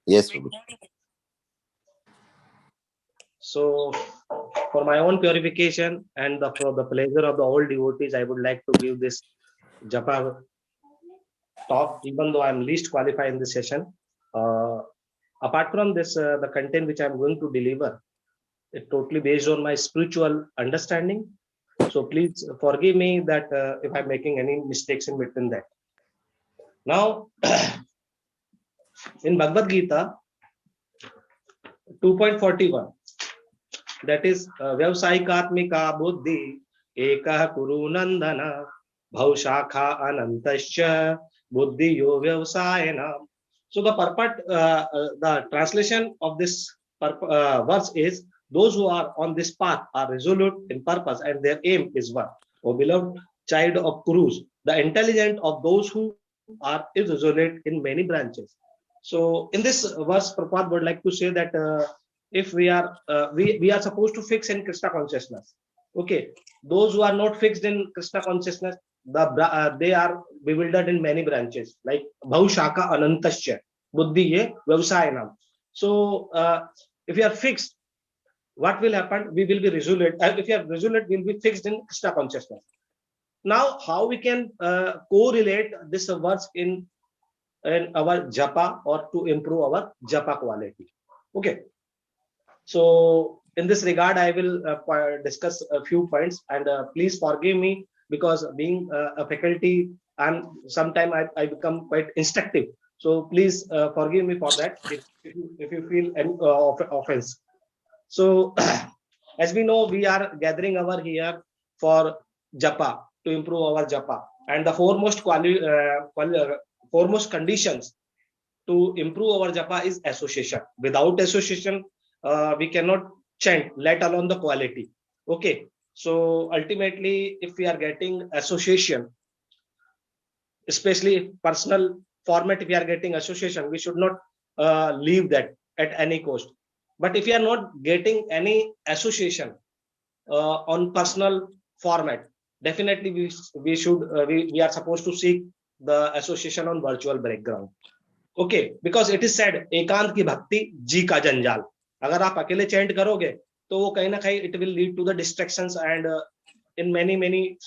Yes, Prabhu. So, for my own purification and for the pleasure of the old devotees, I would like to give this Japa talk, even though I'm least qualified in this session. Uh, Apart from this, the content which I'm going to deliver, it totally based on my spiritual understanding. So please forgive me that if I'm making any mistakes in between that. Now, in Bhagavad Gita 2.41, that is Vyavsayikatmika buddhi ekah kuru nandana bhaushakha anantasya buddhi yo vyavsayena. So the purport, the translation of this verse is, those who are on this path are resolute in purpose and their aim is one. O beloved child of Kurus, the intelligent of those who are irresolute in many branches. So in this verse, Prabhupada would like to say that if we are supposed to fix in Krishna consciousness. Okay, those who are not fixed in Krishna consciousness, they are bewildered in many branches, like Bhaushaka Anantasya, Buddhi ye Vyavsayanam. So if you are fixed, what will happen? We will be resolute. If you are resolute, we will be fixed in Krishna consciousness. Now, how we can correlate this verse in our japa or to improve our japa quality? Okay, so in this regard, I will discuss a few points, and please forgive me because being a faculty, and sometimes I become quite instructive. So please forgive me for that if you feel any offense. So as we know, we are gathering over here for japa, to improve our japa, and the foremost conditions to improve our japa is association. Without association, we cannot chant, let alone the quality. Okay, so ultimately, if we are getting association, especially personal format, if we are getting association, we should not leave that at any cost. But if we are not getting any association on personal format, definitely we are supposed to seek the association on virtual background. Okay, because it is said एकांत की भक्ति जी का जंजाल. अगर आप अकेले chant करोगे तो वो कहीं ना कहीं it will lead to the distractions and in many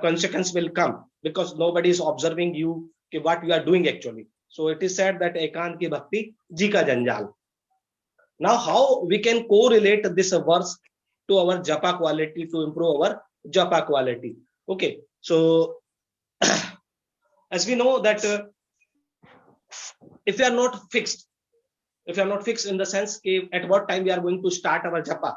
consequences will come because nobody is observing you what you are doing actually. So it is said that ekant ki bhakti ji ka janjal. Now how we can correlate this verse to our japa quality, to improve our japa quality? Okay, so as we know that if we are not fixed, in the sense at what time we are going to start our japa,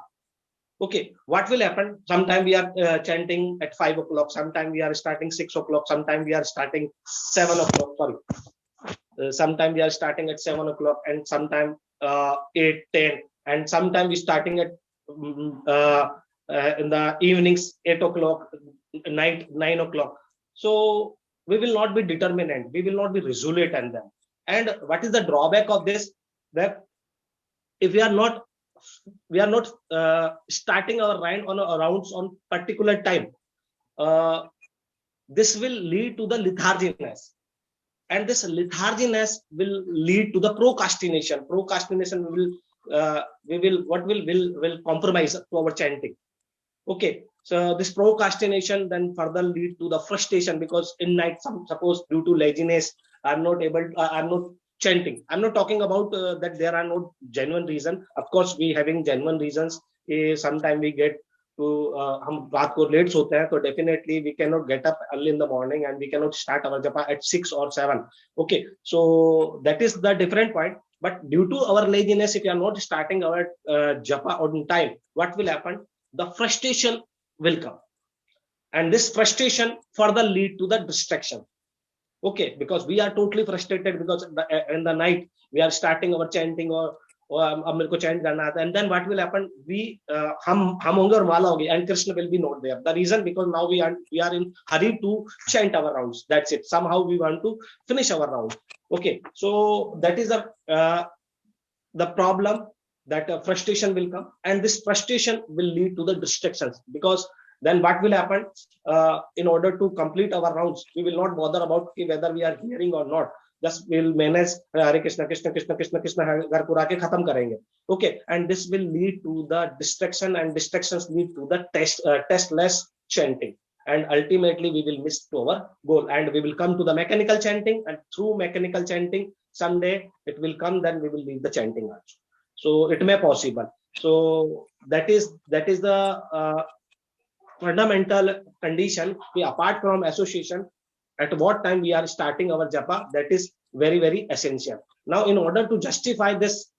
okay, what will happen? Sometime we are chanting at 5 o'clock, sometime we are starting 6 o'clock, sometime we are starting 7 o'clock, sorry, sometime we are starting at 7 o'clock, and sometime 8, 10, and sometime we starting at in the evenings 8 o'clock, 9 o'clock. So we will not be determinant, we will not be resolute in them. And what is the drawback of this? That if we are not starting our rounds on particular time, this will lead to the letharginess, and this letharginess will lead to the procrastination. Will compromise to our chanting. Okay, so this procrastination then further lead to the frustration, because in night, suppose due to laziness, I'm not chanting. I'm not talking about that there are no genuine reason. Of course we having genuine reasons. Sometime we get to हम रात को late सोते हैं, तो definitely we cannot get up early in the morning and we cannot start our japa at 6 or 7. Okay, so that is the different point. But due to our laziness, if we are not starting our japa on time, what will happen? The frustration will come, and this frustration further lead to the distraction. Okay, because we are totally frustrated because in the night we are starting our chanting, or अब मेरे को chant करना आता है, and then what will happen? हम होंगे और माला होगी, and Krishna will be not there. The reason, because now we are in hurry to chant our rounds. That's it. Somehow we want to finish our round. Okay, so that is the problem, that frustration will come, and this frustration will lead to the distractions. Because then what will happen? In order to complete our rounds, we will not bother about whether we are hearing or not. just will manage Hare Krishna Krishna Krishna Krishna Krishna घर पूरा के खत्म करेंगे. Okay, and this will lead to the distraction, and distractions lead to the testless chanting, and ultimately we will miss to our goal, and we will come to the mechanical chanting, and through mechanical chanting someday it will come, then we will leave the chanting also. So it may possible. So that is the fundamental condition. Apart from association, at what time we are starting our japa, that is very very essential. Now in order to justify this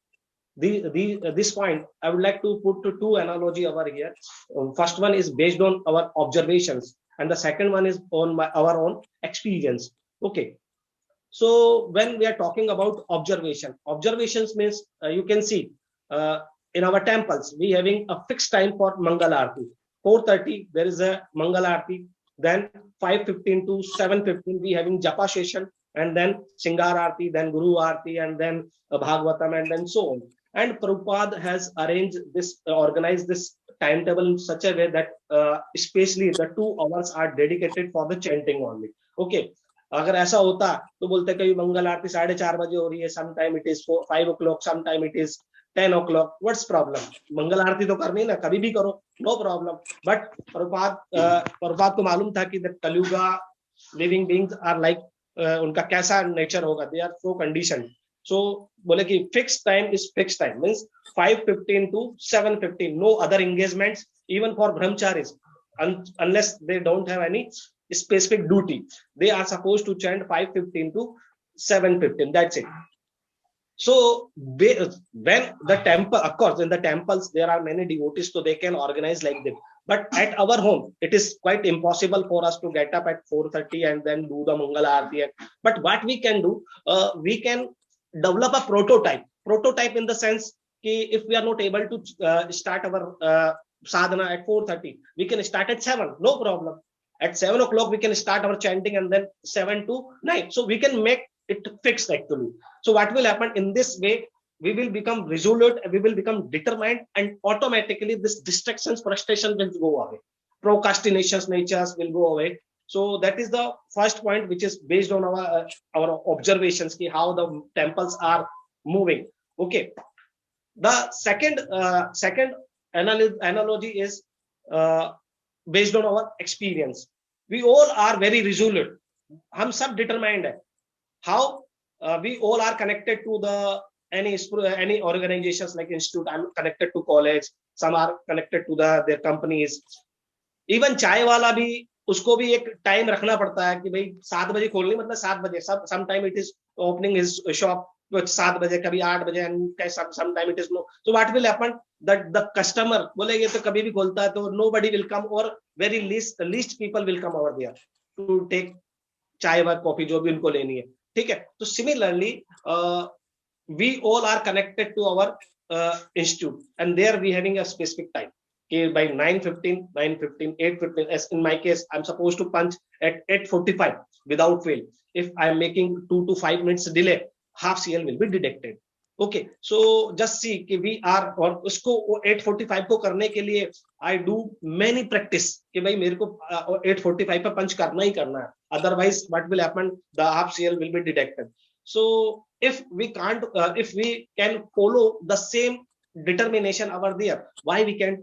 point, I would like to put two analogy over here. First one is based on our observations, and the second one is on our own experience. Okay, so when we are talking about observations means you can see in our temples we having a fixed time for Mangal Aarti. 4:30 there is a Mangal Aarti, then 5:15 to 7:15 we having Japa session, and then Singar Aarti, then Guru Aarti, and then Bhagavatam, and then so on. And Prabhupada has arranged this, organized this timetable in such a way that especially the 2 hours are dedicated for the chanting only. Okay, अगर ऐसा होता तो बोलते कभी मंगल आरती 4:30 बजे हो रही है, some time it is 5 o'clock, some time it is 10 o'clock. What's problem? मंगल आरती तो करनी ना, कभी भी करो, नो प्रॉब्लम. बट प्रभुपाद को मालूम था कि the Kaliyuga living beings are like, उनका कैसा नेचर होगा, they are so condition. So बोले कि fix time is fix time, means 5:15 to 7:15, no other engagements even for brahmacharis, unless they don't have any specific duty, they are supposed to chant 5:15 to 7:15, that's it. So when the temple, of course in the temples there are many devotees, so they can organize like that, but at our home it is quite impossible for us to get up at 4:30 and then do the Mangal Aarti. But what we can do, we can develop a prototype in the sense कि if we are not able to start our sadhana at 4:30, we can start at 7, no problem. At 7 o'clock we can start our chanting, and then 7 to 9, so we can make it fixed actually. So what will happen in this way, we will become resolute, we will become determined, and automatically this distractions, frustration will go away, procrastinations natures will go away. So that is the first point, which is based on our observations ki how the temples are moving. Okay, the second analogy is based on our experience. We all are very resolute, हम सब determined है. How we all are connected to the any organizations like institute, I'm connected to college, some are connected to their companies. Even चाय वाला भी, उसको भी एक time रखना पड़ता है कि भाई 7 बजे खोलनी, मतलब 7 बजे, some time it is opening his shop 7 बजे, कभी 8 बजे, and some time it is no. So what will happen that the customer बोले ये तो कभी भी खोलता है, तो nobody will come, or very least people will come over there to take चाय व कॉफी जो भी उनको लेनी है. ठीक है, तो similarly we all are connected to our institute, and there we having a specific time. Okay, by 9:15, 8:15, as in my case I'm supposed to punch at 8:45 without fail. If I'm making 2 to 5 minutes delay, half CL will be deducted. Okay, so just see कि we are, और उसको 8:45 को करने के लिए I do many practice कि भाई मेरे को 8:45 पे पंच करना ही करना है, otherwise what will happen, the half CL will be deducted. So if we can't, if we can follow the same determination over there, why we can't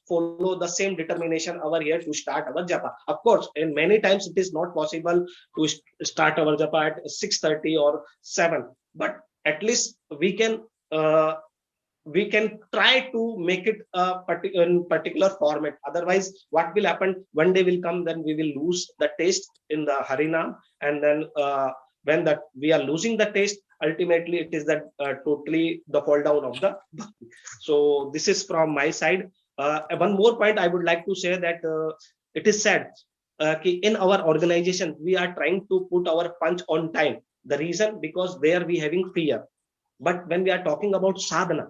follow the same determination over here to start our japa? Of course, in many times it is not possible to start our japa at 6:30 or 7, but at least we can try to make it a particular format. Otherwise what will happen, one day will come, then we will lose the taste in the Harinam, and then when that we are losing the taste, ultimately it is that totally the fall down of the bhakti. So this is from my side. One more point I would like to say, that it is said in our organization we are trying to put our punch on time. The reason, because there we having fear. But when we are talking about sadhana,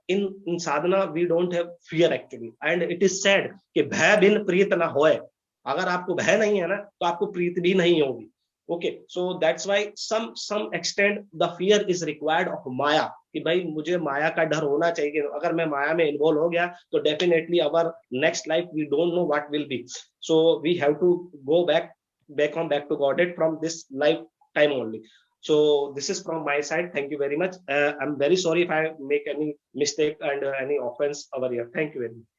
in sadhana we don't have fear actually. And it is said कि भय बिन प्रीत न होए. अगर आपको भय नहीं है ना, तो आपको प्रीत भी नहीं होगी. Okay, so that's why some extent the fear is required of Maya, कि भाई मुझे माया का डर होना चाहिए. अगर मैं माया में इन्वॉल्व हो गया तो definitely our next life we don't know what will be. So we have to go back to Godhead from this life time only. So this is from my side. Thank you very much. I'm very sorry if I make any mistake and any offense over here. Thank you very much.